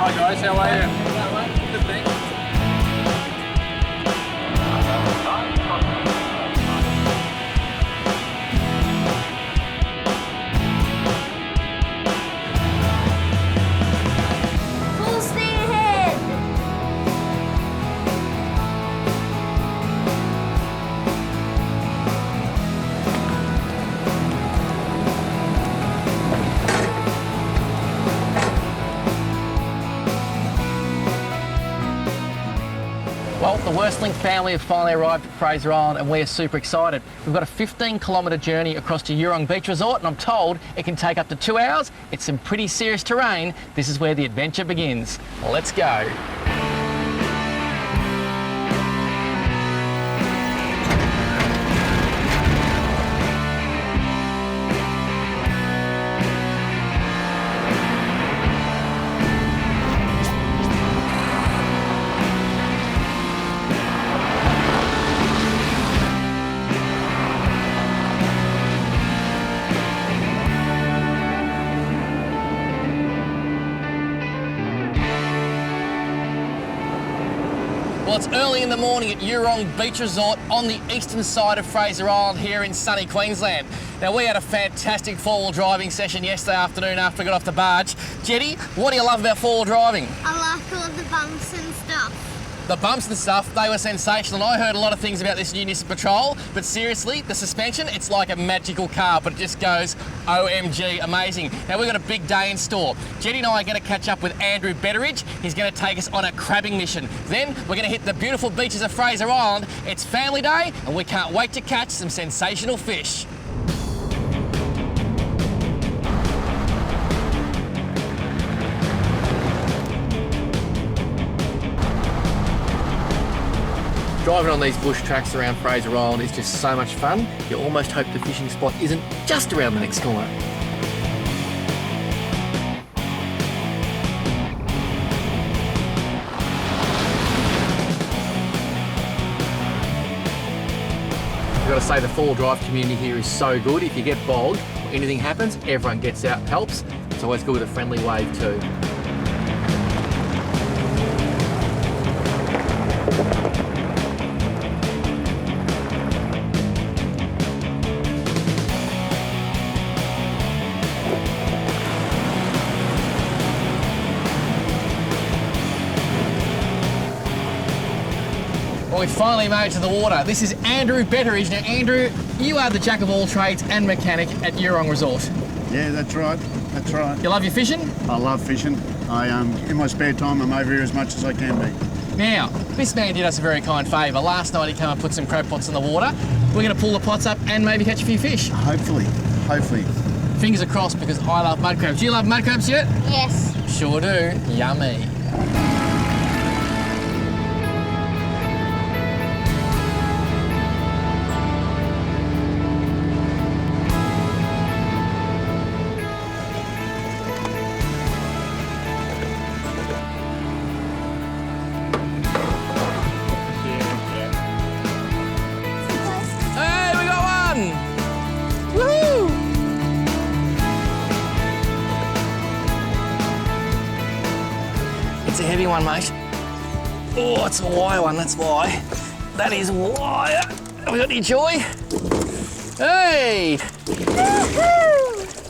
Hi guys, how are you? Good, thanks. Full steam ahead! Well, the Worsling family have finally arrived at Fraser Island and we're super excited. We've got a 15-kilometre journey across to Eurong Beach Resort and I'm told it can take up to 2 hours. It's some pretty serious terrain. This is where the adventure begins. Let's go. Well, it's early in the morning at Eurong Beach Resort on the eastern side of Fraser Island here in sunny Queensland. Now, we had a fantastic four-wheel driving session yesterday afternoon after we got off the barge. Jetty, what do you love about four-wheel driving? I like all the bumps and stuff. The bumps and stuff, they were sensational. I heard a lot of things about this new Nissan Patrol, but seriously, the suspension, it's like a magical car, but it just goes OMG, amazing. Now, we've got a big day in store. Jetty and I are going to catch up with Andrew Betteridge. He's going to take us on a crabbing mission. Then, we're going to hit the beautiful beaches of Fraser Island. It's family day, and we can't wait to catch some sensational fish. Driving on these bush tracks around Fraser Island is just so much fun. You almost hope the fishing spot isn't just around the next corner. I've got to say the four-wheel drive community here is so good. If you get bogged or anything happens, everyone gets out and helps. It's always good with a friendly wave too. Well, we finally made it to the water. This is Andrew Betteridge. Now, Andrew, you are the jack of all trades and mechanic at Eurong Resort. Yeah, that's right. That's right. You love your fishing? I love fishing. In my spare time, I'm over here as much as I can be. Now, this man did us a very kind favour. Last night he came and put some crab pots in the water. We're going to pull the pots up and maybe catch a few fish. Hopefully. Fingers are crossed because I love mud crabs. Do you love mud crabs yet? Yes. Sure do. Yummy. It's a heavy one, mate. Oh, it's a wire one, that's why. That is wire. Have we got any joy? Hey!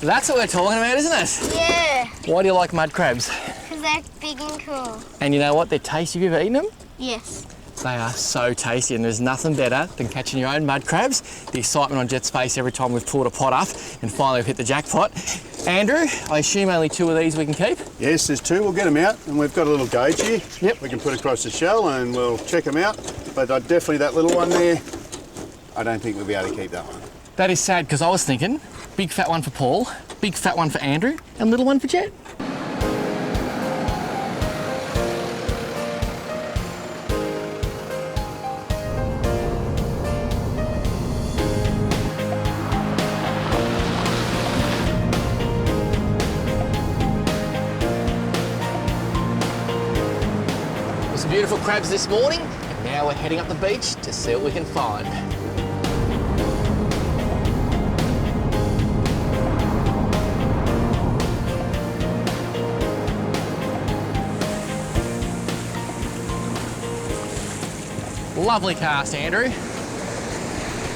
That's what we're talking about, isn't it? Yeah. Why do you like mud crabs? Because they're big and cool. And you know what? They're tasty. Have you ever eaten them? Yes. They are so tasty and there's nothing better than catching your own mud crabs. The excitement on Jet's face every time we've pulled a pot up and finally we've hit the jackpot. Andrew, I assume only two of these we can keep? Yes, there's two. We'll get them out, and we've got a little gauge here. Yep. We can put across the shell and we'll check them out. But definitely that little one there, I don't think we'll be able to keep that one. That is sad because I was thinking big fat one for Paul, big fat one for Andrew, and little one for Jet. Some beautiful crabs this morning, and now we're heading up the beach to see what we can find. Lovely cast, Andrew.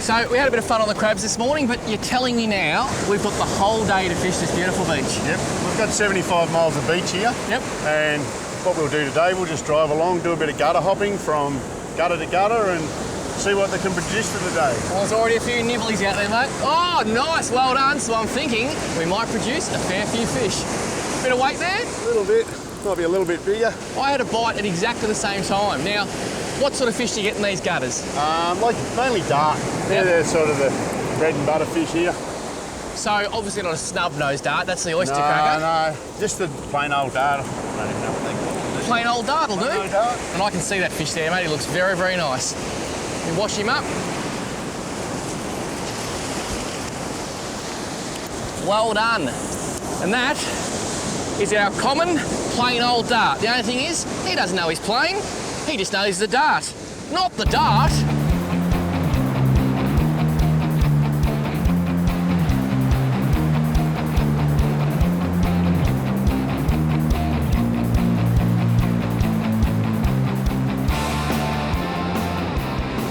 So we had a bit of fun on the crabs this morning, but you're telling me now we've got the whole day to fish this beautiful beach. Yep, we've got 75 miles of beach here. Yep. And what we'll do today, we'll just drive along, do a bit of gutter hopping from gutter to gutter and see what they can produce for the day. Well, there's already a few nibblies out there, mate. Oh, nice, well done. So I'm thinking we might produce a fair few fish. Bit of weight there? A little bit, might be a little bit bigger. I had a bite at exactly the same time. Now, what sort of fish do you get in these gutters? Like mainly dark. They're sort of the bread and butter fish here. So obviously not a snub-nosed dart, that's the oyster cracker. No, just the plain old dart. I don't even know what they call it. Plain old dart will do. Plain old dart. And I can see that fish there, mate. He looks very, very nice. You wash him up. Well done. And that is our common plain old dart. The only thing is, he doesn't know he's playing. He just knows the dart, not the dart.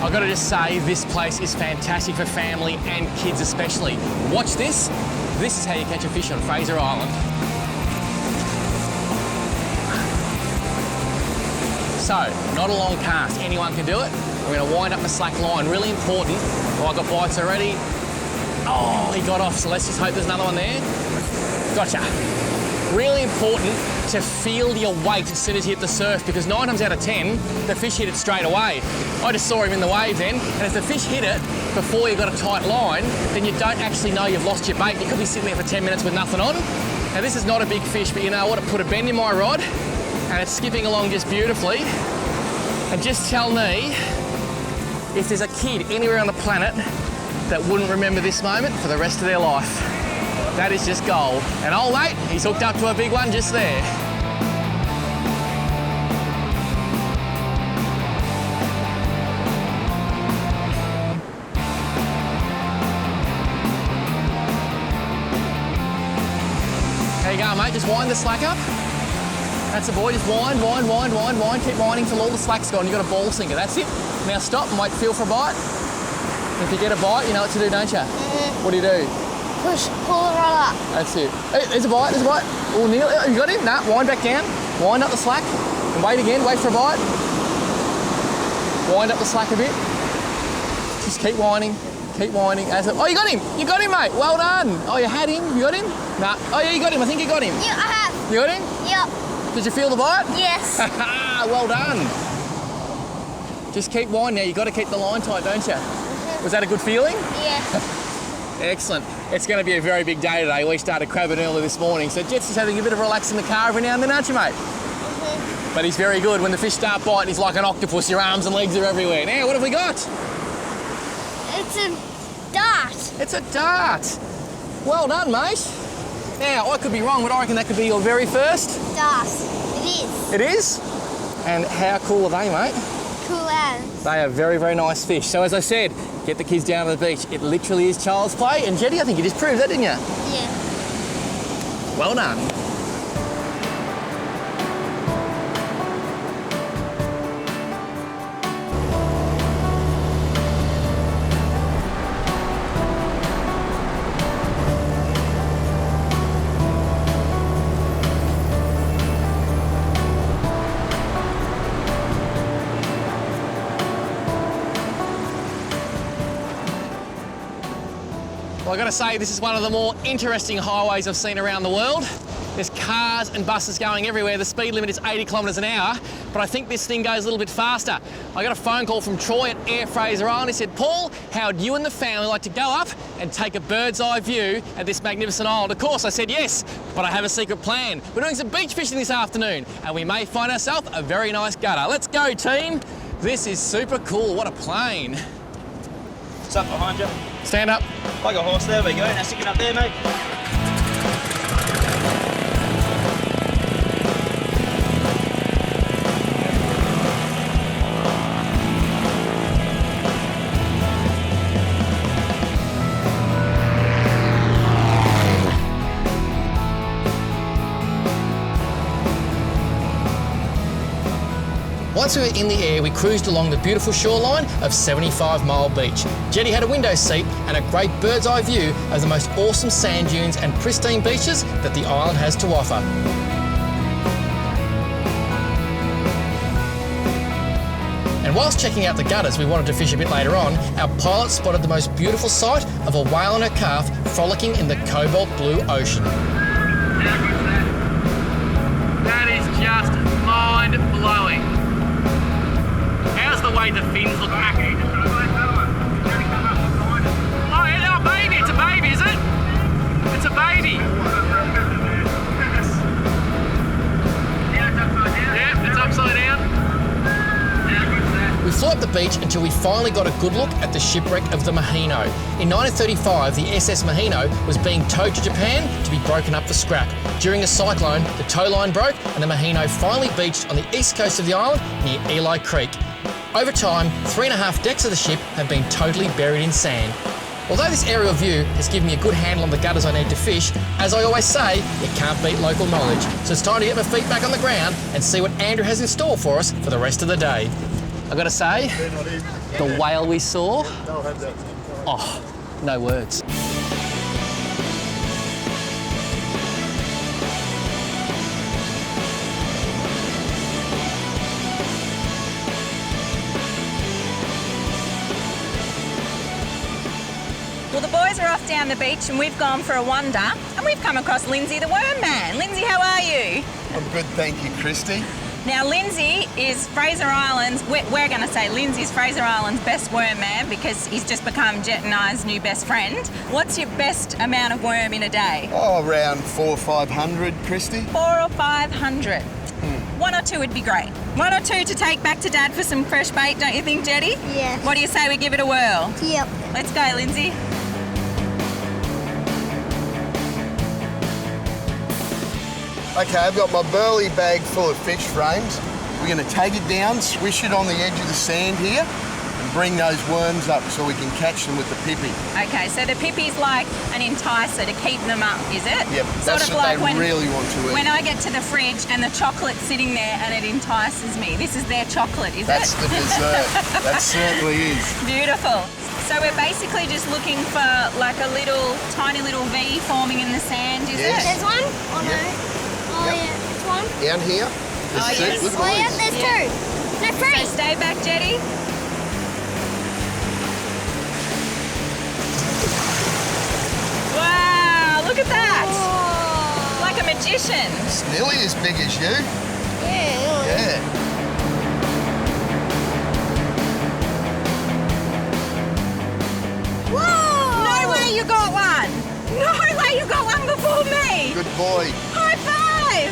I've got to just say, this place is fantastic for family and kids especially. Watch this. This is how you catch a fish on Fraser Island. So, not a long cast, anyone can do it. We're going to wind up the slack line, really important. Oh, I got bites already. Oh, he got off, so let's just hope there's another one there. Gotcha. Really important to feel your weight as soon as you hit the surf, because 9 times out of 10, the fish hit it straight away. I just saw him in the wave then, and if the fish hit it before you got a tight line, then you don't actually know you've lost your bait. You could be sitting there for 10 minutes with nothing on. Now this is not a big fish, but you know what? It put a bend in my rod, and it's skipping along just beautifully. And just tell me if there's a kid anywhere on the planet that wouldn't remember this moment for the rest of their life. That is just gold. And old mate, he's hooked up to a big one just there. There you go, mate, just wind the slack up. That's the boy, just wind, wind, wind, wind, wind. Keep winding till all the slack's gone. You've got a ball sinker, that's it. Now stop and wait, feel for a bite. If you get a bite, you know what to do, don't you? What do you do? Push, pull the rod up. That's it. Hey, there's a bite, there's a bite. Oh, Neil, you got him? Nah, wind back down. Wind up the slack. And wait again, wait for a bite. Wind up the slack a bit. Just keep winding, keep winding. Oh, you got him, mate. Well done. Oh, you had him, you got him? Nah, oh yeah, you got him, I think you got him. Yeah, I have. You got him? Yep. Did you feel the bite? Yes. Well done. Just keep winding now, you got to keep the line tight, don't you? Was that a good feeling? Yeah. Excellent. It's going to be a very big day today. We started crabbing early this morning, so Jet's just having a bit of relax in the car every now and then, aren't you, mate? But he's very good. When the fish start biting, he's like an octopus. Your arms and legs are everywhere. Now, what have we got? It's a dart. It's a dart. Well done, mate. Now, I could be wrong, but I reckon that could be your very first. Dart. It is. It is? And how cool are they, mate? Cool as. They are very, very nice fish. So as I said, get the kids down to the beach. It literally is child's play. And Jetty, I think you just proved that, didn't you? Yeah. Well done. Well, I've got to say, this is one of the more interesting highways I've seen around the world. There's cars and buses going everywhere. The speed limit is 80 kilometres an hour, but I think this thing goes a little bit faster. I got a phone call from Troy at Air Fraser Island. He said, Paul, how would you and the family like to go up and take a bird's eye view at this magnificent island? Of course, I said yes, but I have a secret plan. We're doing some beach fishing this afternoon, and we may find ourselves a very nice gutter. Let's go, team. This is super cool. What a plane. What's up behind you? Stand up. Like a horse, there we go. Now stick it up there, mate. Once we were in the air, we cruised along the beautiful shoreline of 75 Mile Beach. Jetty had a window seat and a great bird's eye view of the most awesome sand dunes and pristine beaches that the island has to offer. And whilst checking out the gutters we wanted to fish a bit later on, our pilot spotted the most beautiful sight of a whale and her calf frolicking in the cobalt blue ocean. That is just mind-blowing. How's the way the fins look back? Oh, yeah, baby, it's a baby, is it? It's a baby. Yeah, it's upside down. We flew up the beach until we finally got a good look at the shipwreck of the Mahino. In 1935, the SS Mahino was being towed to Japan to be broken up for scrap. During a cyclone, the tow line broke and the Mahino finally beached on the east coast of the island near Eli Creek. Over time, 3.5 decks of the ship have been totally buried in sand. Although this aerial view has given me a good handle on the gutters I need to fish, as I always say, it can't beat local knowledge. So it's time to get my feet back on the ground and see what Andrew has in store for us for the rest of the day. I've got to say, the whale we saw, oh, no words. Well, the boys are off down the beach and we've gone for a wander and we've come across Lindsay the Worm Man. Lindsay, how are you? I'm good, thank you, Christy. Now, Lindsay is Fraser Island's, we're going to say Lindsay's Fraser Island's best worm man because he's just become Jet and I's new best friend. What's your best amount of worm in a day? Oh, around 400 or 500, Christy. 400 or 500. 1 or 2 would be great. 1 or 2 to take back to Dad for some fresh bait, don't you think, Jetty? Yeah. What do you say we give it a whirl? Yep. Let's go, Lindsay. Okay, I've got my burley bag full of fish frames. We're going to take it down, swish it on the edge of the sand here, and bring those worms up so we can catch them with the pippy. Okay, so the pippy's like an enticer to keep them up, is it? Yep, Sort that's of what like they really want to eat. when I get to the fridge and the chocolate's sitting there and it entices me. This is their chocolate, is That's it? the dessert. That certainly is. Beautiful. So we're basically just looking for like a little, tiny little V forming in the sand, is Yes. it? There's one? Oh, no. Oh, Yep. yeah. There's one? Down here. There's Oh, two. yes. Look at Oh, all yeah, these. there's Yeah. 2. No, 3. So stay back, Jetty. Wow, look at that. Oh. Like a magician. It's nearly as big as you. Yeah. Yeah. Whoa! No way you got one. No way you got one before me. Good boy. High five!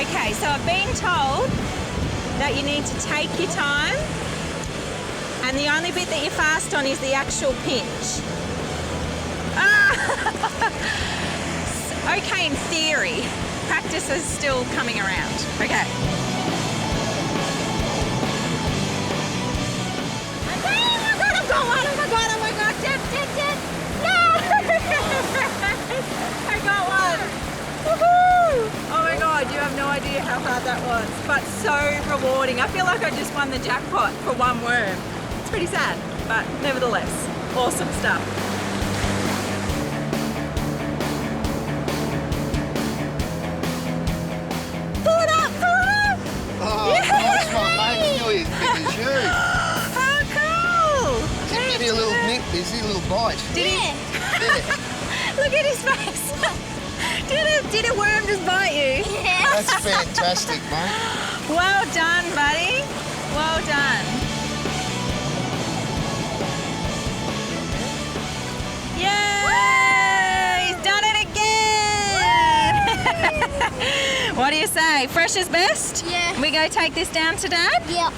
Okay, so I've been told that you need to take your time and the only bit that you're fast on is the actual pinch. Ah! Okay, in theory. Practice is still coming around. Okay. I've got one! Oh my God! Dip! No! I got one! Woohoo! Oh my God, you have no idea how hard that was, but so rewarding. I feel like I just won the jackpot for one worm. It's pretty sad, but nevertheless, awesome stuff. Pull it up! Oh, nice one, mate. It's nearly as big as you. How cool! Give me a little nip, Izzy, a little bite. Did he? Yeah. Look at his face. Did a worm just bite you? Yeah. That's fantastic, mate. Well done, buddy. Well done. Yay! He's done it again! What do you say? Fresh is best? Yeah. We go take this down to Dad? Yep.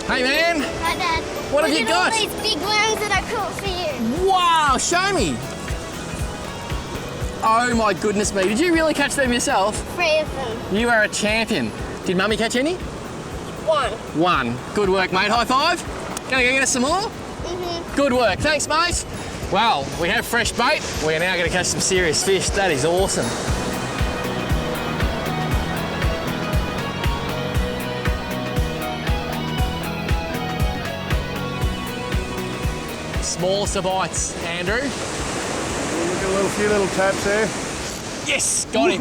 Hey man, Hi, Dad. What have Look you at all got? these big worms that I caught for you. wow, show me. Oh my goodness me, did you really catch them yourself? 3 of them. You are a champion. Did Mummy catch any? 1. 1. Good work, mate. High five. Gonna go get us some more? Mm-hmm. Good work. Thanks, mate. Well, we have fresh bait. We're now going to catch some serious fish. That is awesome. Smallest of bites, Andrew. Look at a few little taps there. Yes, got him.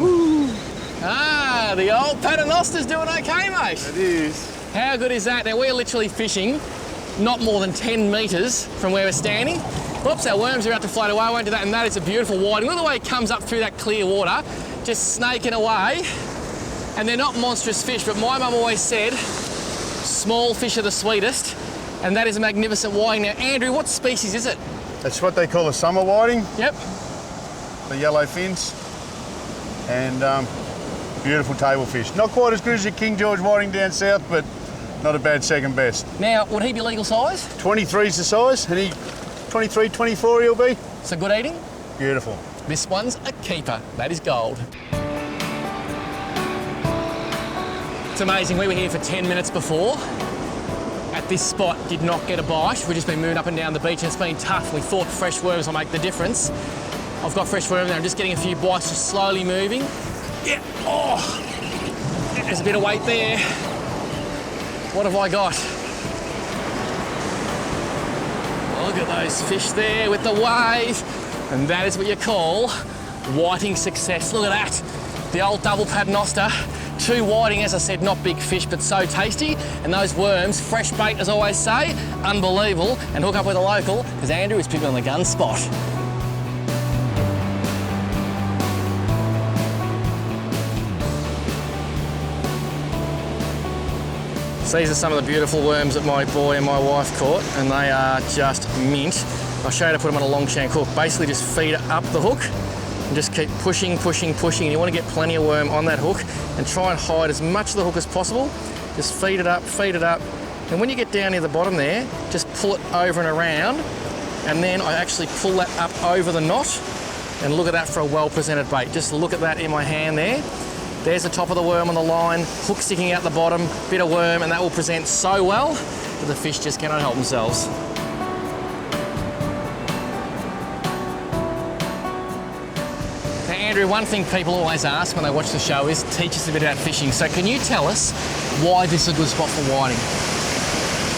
Ah, the old paternoster's doing okay, mate. It is. How good is that? Now, we're literally fishing not more than 10 metres from where we're standing. Oops, our worms are about to float away. I won't do that, and that is a beautiful whiting. Look at the way it comes up through that clear water, just snaking away. And they're not monstrous fish, but my mum always said, small fish are the sweetest, and that is a magnificent whiting. Now, Andrew, what species is it? That's what they call a summer whiting, Yep. the yellow fins. And beautiful table fish. Not quite as good as your King George whiting down south, but not a bad second best. Now, would he be legal size? 23's the size, and he 23, 24 he'll be. So good eating? Beautiful. This one's a keeper. That is gold. It's amazing. We were here for 10 minutes before. At this spot, did not get a bite. We've just been moving up and down the beach, and it's been tough. We thought fresh worms will make the difference. I've got fresh worms there. I'm just getting a few bites, just slowly moving. Yeah. Oh, there's a bit of weight there. What have I got? Look at those fish there with the wave. And that is what you call whiting success. Look at that. The old double paternoster. 2 whiting, as I said, not big fish, but so tasty. And those worms, fresh bait, as I always say, unbelievable. And hook up with a local, because Andrew is picking on the gun spot. These are some of the beautiful worms that my boy and my wife caught, and they are just mint. I'll show you how to put them on a long shank hook. Basically just feed it up the hook and just keep pushing, pushing, pushing. And you want to get plenty of worm on that hook and try and hide as much of the hook as possible. Just feed it up, feed it up. And when you get down near the bottom there, just pull it over and around. And then I actually pull that up over the knot. And look at that for a well-presented bait. Just look at that in my hand there. There's the top of the worm on the line, hook sticking out the bottom, bit of worm, and that will present so well that the fish just cannot help themselves. Now, Andrew, one thing people always ask when they watch the show is, teach us a bit about fishing. So can you tell us why this is a good spot for whiting?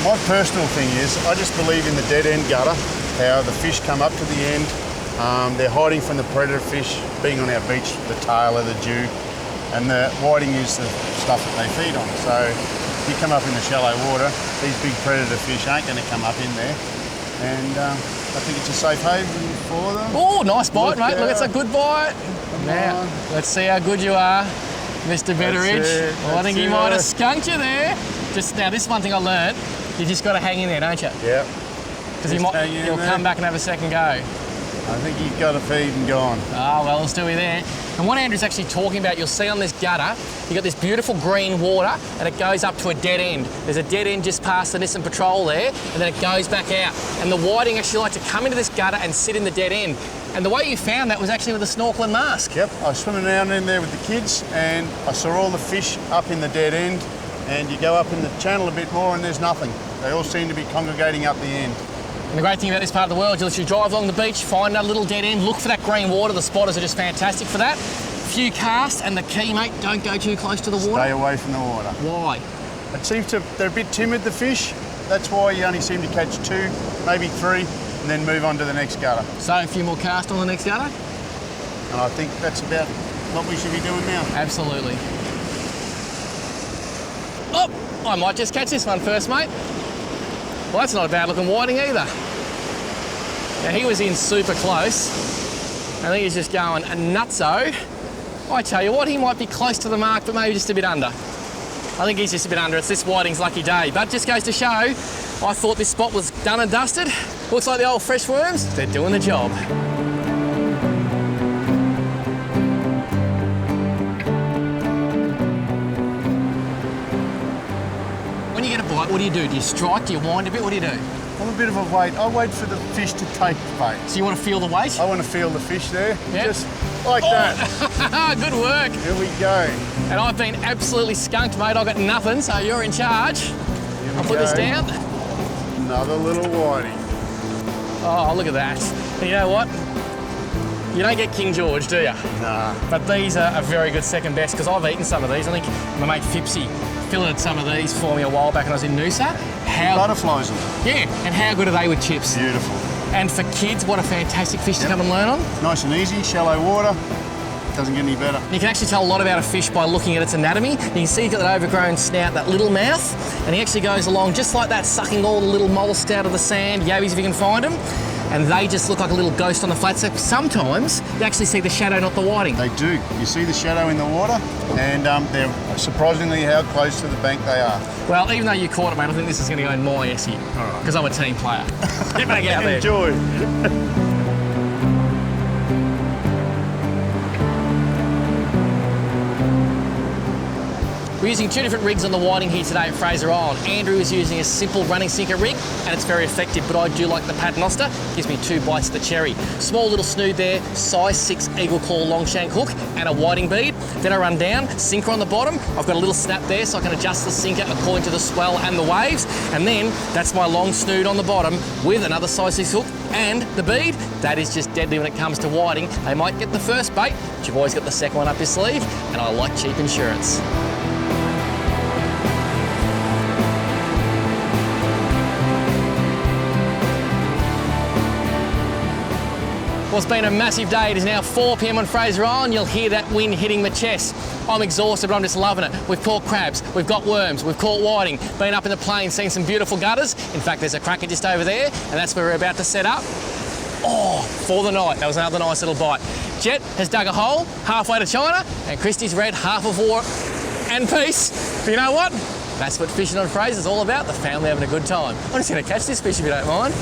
My personal thing is, I just believe in the dead end gutter, how the fish come up to the end. They're hiding from the predator fish, being on our beach, the tailor, the dew. And the whiting is the stuff that they feed on. So if you come up in the shallow water, these big predator fish aren't going to come up in there. And I think it's a safe haven for them. Oh, nice bite, mate. Look, it's a out. good bite. Now, let's see how good you are, Mr. Betteridge. Well, I think he might have skunked you there. Just now, this is one thing I learned. You just got to hang in there, don't you? Yeah. Because he'll come back and have a second go. I think he's got a feed and gone. Oh, well, let's do it there. And what Andrew's actually talking about, you'll see on this gutter, you've got this beautiful green water and it goes up to a dead end. There's a dead end just past the Nissan Patrol there, and then it goes back out. And the whiting actually like to come into this gutter and sit in the dead end. And the way you found that was actually with a snorkel and mask. Yep, I was swimming around in there with the kids and I saw all the fish up in the dead end, and you go up in the channel a bit more and there's nothing. They all seem to be congregating up the end. And the great thing about this part of the world, you literally drive along the beach, find a little dead end, look for that green water. The spotters are just fantastic for that. Few casts, and the key, mate, don't go too close to the water. Stay away from the water. Why? It seems they're a bit timid, the fish. That's why you only seem to catch 2, maybe 3, and then move on to the next gutter. So a few more casts on the next gutter? And I think that's about what we should be doing now. Absolutely. Oh, I might just catch this one first, mate. Well, that's not a bad looking whiting either. Now, he was in super close. I think he's just going nutso. I tell you what, he might be close to the mark, but maybe just a bit under. I think he's just a bit under. It's this whiting's lucky day. But it just goes to show, I thought this spot was done and dusted. Looks like the old fresh worms, they're doing the job. When you get a bite, what do you do? Do you strike? Do you wind a bit? What do you do? I'm a bit of a wait. I wait for the fish to take the bait. So you want to feel the weight? I want to feel the fish there. Yep. Just like that. Good work. Here we go. And I've been absolutely skunked, mate. I've got nothing, so you're in charge. I'll put this down. Another little whiting. Oh, look at that. And you know what? You don't get King George, do you? Nah. But these are a very good second best because I've eaten some of these. I think my mate Fipsy filleted some of these for me a while back when I was in Noosa. Butterflies in them. Yeah, and how good are they with chips? Beautiful. And for kids, what a fantastic fish to come and learn on. Nice and easy, shallow water. Doesn't get any better. You can actually tell a lot about a fish by looking at its anatomy. You can see he's got that overgrown snout, that little mouth, and he actually goes along just like that, sucking all the little mollusks out of the sand, yabbies if you can find them, and they just look like a little ghost on the flat. So sometimes you actually see the shadow, not the whiting. They do. You see the shadow in the water, and they're surprisingly how close to the bank they are. Well, even though you caught it, mate, I think this is going to go in my essay, because I'm a team player. Get back out there. Enjoy. We're using two different rigs on the whiting here today at Fraser Island. Andrew is using a simple running sinker rig, and it's very effective, but I do like the paternoster. Gives me 2 bites of the cherry. Small little snood there, size 6 eagle claw long shank hook, and a whiting bead. Then I run down, sinker on the bottom. I've got a little snap there so I can adjust the sinker according to the swell and the waves. And then that's my long snood on the bottom with another size 6 hook and the bead. That is just deadly when it comes to whiting. They might get the first bait, but you've always got the second one up your sleeve, and I like cheap insurance. Well, it's been a massive day. It is now 4 p.m. on Fraser Island. You'll hear that wind hitting my chest. I'm exhausted, but I'm just loving it. We've caught crabs, we've got worms, we've caught whiting, been up in the plains, seen some beautiful gutters. In fact, there's a cracker just over there, and that's where we're about to set up. Oh, for the night. That was another nice little bite. Jet has dug a hole halfway to China, and Christy's read half of war and peace. But you know what? That's what fishing on Fraser's all about, the family having a good time. I'm just going to catch this fish if you don't mind.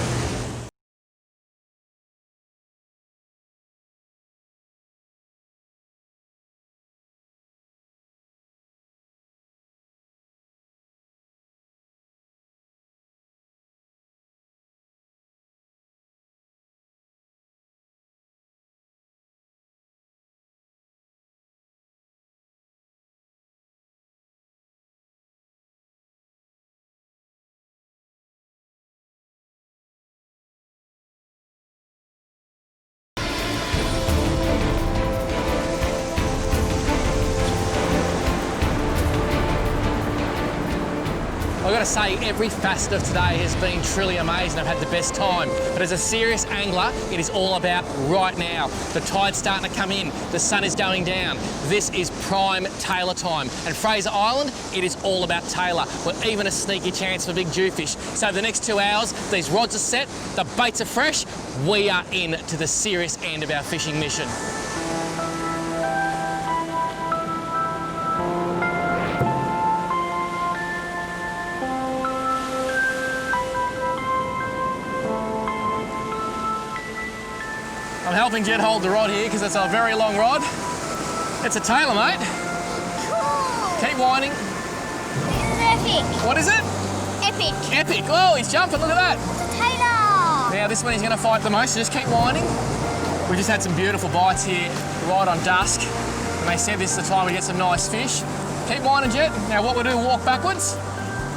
I've got to say, every facet of today has been truly amazing. I've had the best time. But as a serious angler, it is all about right now. The tide's starting to come in. The sun is going down. This is prime tailor time. And Fraser Island, it is all about tailor. With even a sneaky chance for big jewfish. So the next 2 hours, these rods are set, the baits are fresh. We are in to the serious end of our fishing mission. I'm helping Jet hold the rod here because it's a very long rod. It's a tailor, mate. Cool. Keep winding. This is epic. What is it? Epic. Epic. Oh, he's jumping. Look at that. It's a tailor. Now, this one he's going to fight the most, so just keep winding. We just had some beautiful bites here right on dusk. And they said this is the time we get some nice fish. Keep winding, Jet. Now, what we'll do, walk backwards.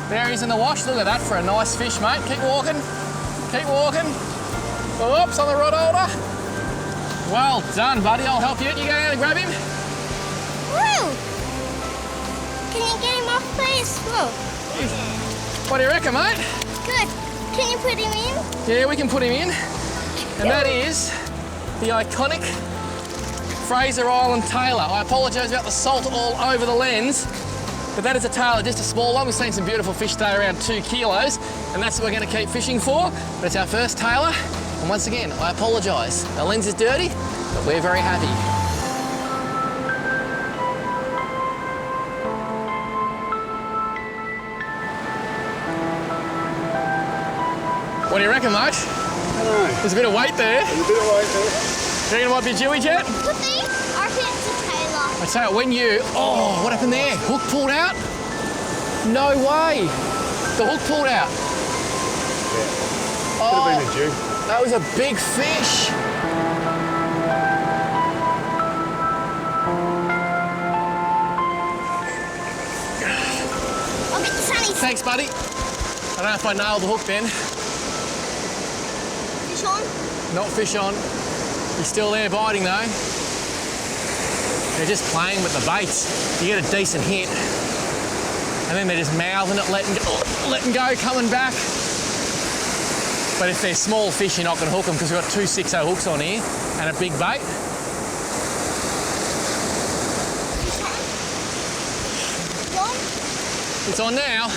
There he's in the wash. Look at that for a nice fish, mate. Keep walking. Keep walking. Oops, on the rod holder. Well done, buddy. I'll help you. You go down and grab him. Woo. Can you get him off, please? Whoa. What do you reckon, mate? Good. Can you put him in? Yeah, we can put him in. And that is the iconic Fraser Island tailor. I apologise about the salt all over the lens, but that is a tailor, just a small one. We've seen some beautiful fish today, around 2 kilos, and that's what we're going to keep fishing for. But it's our first tailor. And once again, I apologise. Our lens is dirty, but we're very happy. What do you reckon, mate? There's a bit of weight there. There's a bit of weight there. Do you reckon it might be a Jewy, Jet? Could be. I reckon it's a tailor. I tell you, when you... Oh, what happened there? Hook pulled out? No way. The hook pulled out. Yeah. Could have been a Jew. That was a big fish. I'll get the sunny. Thanks, buddy. I don't know if I nailed the hook then. Fish fish on? Not fish on. He's still there biting though. They're just playing with the baits. You get a decent hit. And then they're just mouthing it, letting go, coming back. But if they're small fish, you're not going to hook them because we've got 2 6-0 hooks on here and a big bait. It's on now.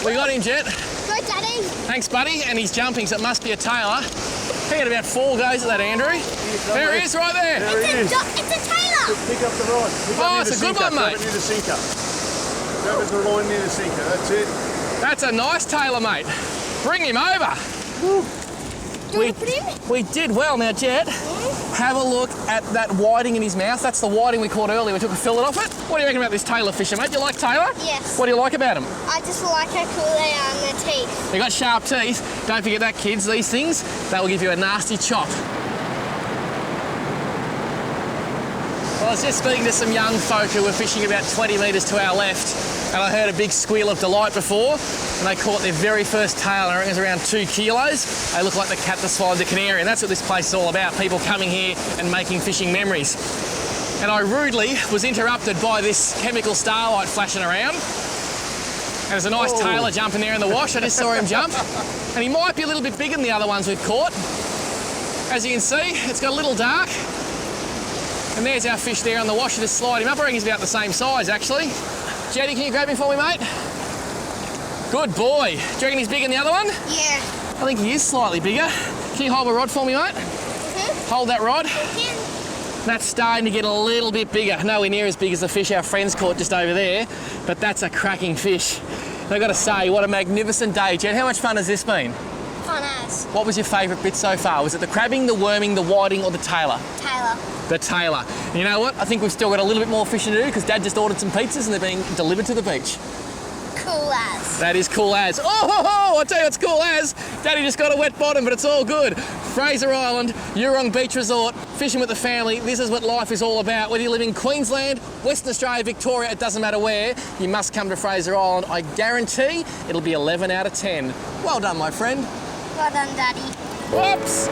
We got him, Jet. Go, Daddy. Thanks, buddy. And he's jumping, so it must be a tailor. He had about 4 goes at that, Andrew. There he is, right there. It's a tailor. Pick up the rod. Pick Oh, up it's near a the good one, sinker. Grab mate. it near the sinker. Grab it to the line near the sinker. That's it. That's a nice tailor, mate. Bring him over. Do you want to put him? We did well. Now, Jet, have a look at that whiting in his mouth. That's the whiting we caught earlier. We took a fillet off it. What do you reckon about this tailor fisher, mate? Do you like tailor? Yes. What do you like about him? I just like how cool they are in their teeth. They got sharp teeth. Don't forget that, kids. These things, they will give you a nasty chop. Well, I was just speaking to some young folk who were fishing about 20 metres to our left, and I heard a big squeal of delight before, and they caught their very first tailor. It was around 2 kilos. They look like the cat that swallowed the canary, and that's what this place is all about, people coming here and making fishing memories. And I rudely was interrupted by this chemical starlight flashing around. And there's a nice tailor jumping there in the wash. I just saw him jump. And he might be a little bit bigger than the other ones we've caught. As you can see, it's got a little dark. And there's our fish there on the wash. Just slide him up. I reckon he's about the same size, actually. Jetty, can you grab him for me, mate? Good boy. Do you reckon he's bigger than the other one? Yeah. I think he is slightly bigger. Can you hold a rod for me, mate? Hold that rod. That's starting to get a little bit bigger. Nowhere near as big as the fish our friends caught just over there, but that's a cracking fish. And I've got to say, what a magnificent day. Jen, how much fun has this been? Fun as. What was your favourite bit so far? Was it the crabbing, the worming, the whiting, or the tailor? Tailor. The tailor. And you know what? I think we've still got a little bit more fishing to do because Dad just ordered some pizzas and they're being delivered to the beach. Cool as. That is cool as. Oh, I'll tell you what's cool as. Daddy just got a wet bottom, but it's all good. Fraser Island, Eurong Beach Resort, fishing with the family. This is what life is all about. Whether you live in Queensland, Western Australia, Victoria, it doesn't matter where, you must come to Fraser Island. I guarantee it'll be 11 out of 10. Well done, my friend. Well done, Daddy. Whoops.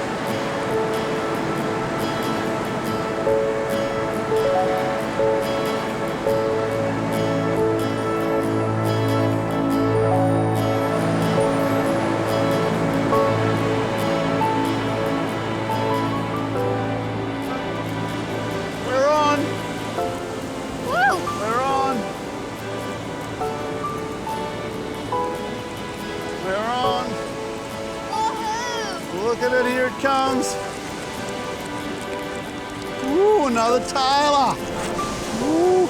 Look at it, here it comes. Ooh, another tailor. Ooh.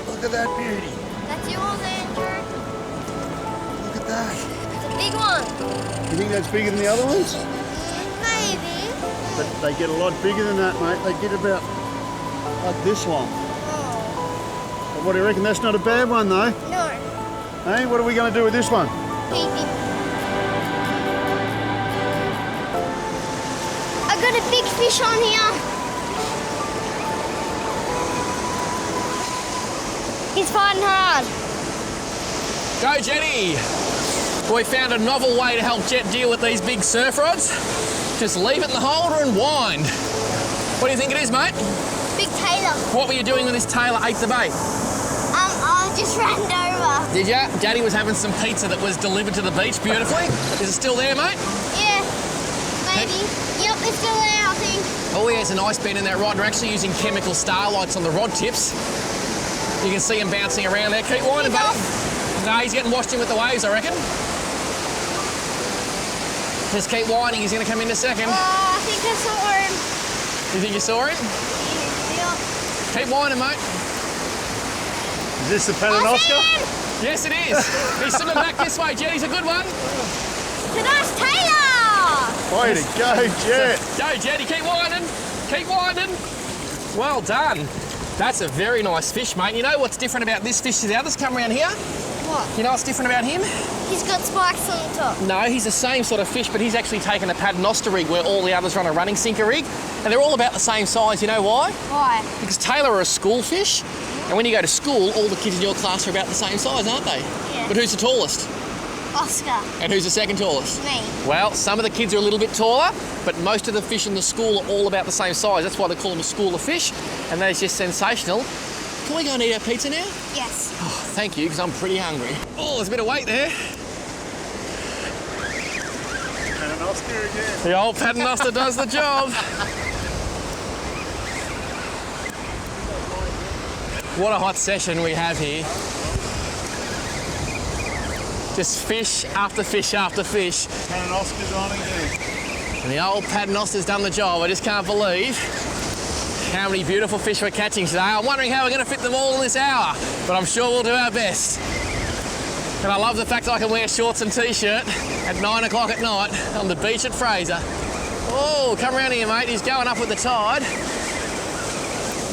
Look at that beauty. That's yours, Andrew. Look at that. It's a big one. You think that's bigger than the other ones? Maybe. But they get a lot bigger than that, mate. They get about like this long. Oh. But what do you reckon? That's not a bad one, though. No. Hey, what are we going to do with this one? Keep him. I got a big fish on here. He's fighting hard. Go, Jetty. We found a novel way to help Jet deal with these big surf rods. Just leave it in the holder and wind. What do you think it is, mate? Big tailor. What were you doing when this tailor ate the bait? I just ran over. Did ya? Daddy was having some pizza that was delivered to the beach beautifully. Is it still there, mate? Yeah, maybe. Yep, it's still there, I think. Oh yeah, there's a nice bend in that rod. We're actually using chemical starlights on the rod tips. You can see him bouncing around there. Keep winding, buddy. No, he's getting washed in with the waves, I reckon. Just keep winding, he's going to come in a second. Oh, I think I saw him. You think you saw him? Yeah. Keep winding, mate. Is this the I Pananosca? see him! Yes, it is. He's swimming back this way, Jet. He's a good one. It's a nice tailor! Way to go, Jet. Go, Jetty. Keep winding. Keep winding. Well done. That's a very nice fish, mate. You know what's different about this fish to the others? Come around here. What? You know what's different about him? He's got spikes on the top. No, he's the same sort of fish, but he's actually taken a paternoster rig where all the others run a running sinker rig. And they're all about the same size. You know why? Why? Because tailor are a school fish. And when you go to school, all the kids in your class are about the same size, aren't they? Yeah. But who's the tallest? Oscar. And who's the second tallest? Me. Well, some of the kids are a little bit taller, but most of the fish in the school are all about the same size. That's why they call them a school of fish, and that is just sensational. Can we go and eat our pizza now? Yes. Oh, thank you, because I'm pretty hungry. Oh, there's a bit of weight there. And an Oscar again. The old paternoster does the job. What a hot session we have here. Just fish after fish after fish. And an Oscar's on again. And the old paternoster's done the job. I just can't believe how many beautiful fish we're catching today. I'm wondering how we're going to fit them all in this hour, but I'm sure we'll do our best. And I love the fact that I can wear shorts and t-shirt at 9 o'clock at night on the beach at Fraser. Oh, come around here, mate. He's going up with the tide.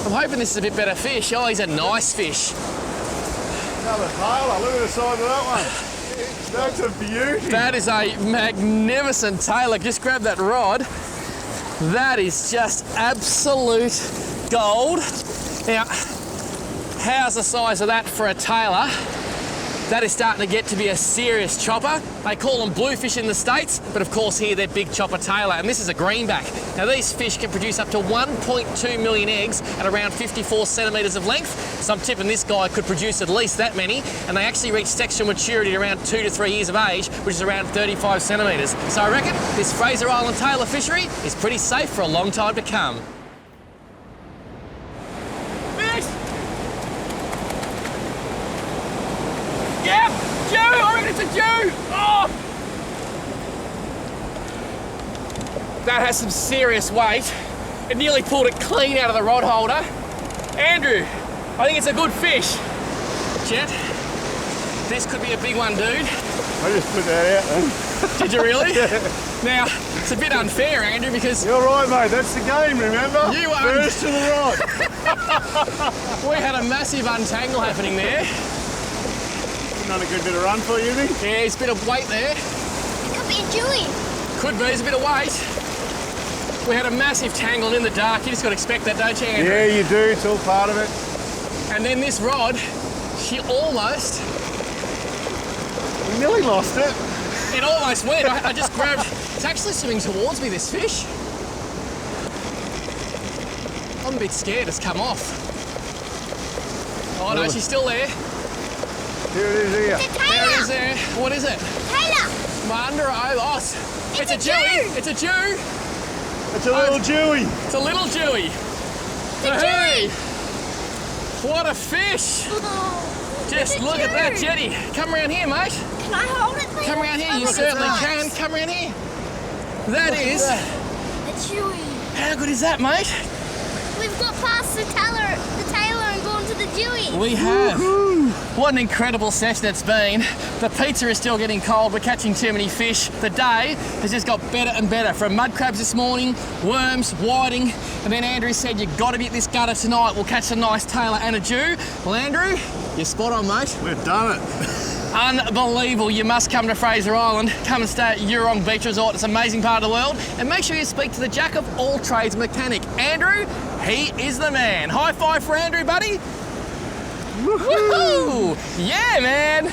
I'm hoping this is a bit better fish. Oh, he's a nice fish. Another tailor. Look at the size of that one. That's a beauty. That is a magnificent tailor. Just grab that rod. That is just absolute gold. Now, how's the size of that for a tailor? That is starting to get to be a serious chopper. They call them bluefish in the States, but of course here they're big chopper tailor, and this is a greenback. Now these fish can produce up to 1.2 million eggs at around 54 centimetres of length. So I'm tipping this guy could produce at least that many, and they actually reach sexual maturity at around 2 to 3 years of age, which is around 35 centimetres. So I reckon this Fraser Island tailor fishery is pretty safe for a long time to come. Yeah, Jew! I reckon it's a Jew! Oh! That has some serious weight. It nearly pulled it clean out of the rod holder. Andrew, I think it's a good fish. Jet, this could be a big one, dude. I just put that out then. Did you really? Now, it's a bit unfair, Andrew, because You're right, mate. That's the game, remember? You are- First to the rod. we had a massive untangle happening there. Not a good bit of run for you, think? Yeah, there's a bit of weight there. It could be a Dewey. Could be, there's a bit of weight. We had a massive tangle in the dark. You just got to expect that, don't you, Andrew? Yeah, you do. It's all part of it. And then this rod, she almost... You nearly lost it. It almost went. I just grabbed... It's actually swimming towards me, this fish. I'm a bit scared it's come off. Oh, no, she's still there. Here it is here. It's a There it tailor. is there. What is it? Tailor. My under oh, it's a a Jewy. Jew. It's a Jew. It's a little Jewy. It's a little Jewy. Hey! What a fish! Just It's a look at that, Jew. Jetty. Come around here, mate. Can I hold it, please? Come around here. Oh, You look, certainly it's can. nice. Come around here. That is. A Dewey. How good is that, mate? We've got past the tailor and gone to the Dewey. We have. What an incredible session it's been. The pizza is still getting cold. We're catching too many fish. The day has just got better and better. From mud crabs this morning, worms, whiting, and then Andrew said, you've got to be at this gutter tonight. We'll catch a nice tailor and a Jew. Well, Andrew, you're spot on, mate. We've done it. Unbelievable. You must come to Fraser Island. Come and stay at Eurong Beach Resort. It's an amazing part of the world. And make sure you speak to the jack of all trades mechanic, Andrew. He is the man. High five for Andrew, buddy. Woohoo! Yeah, man.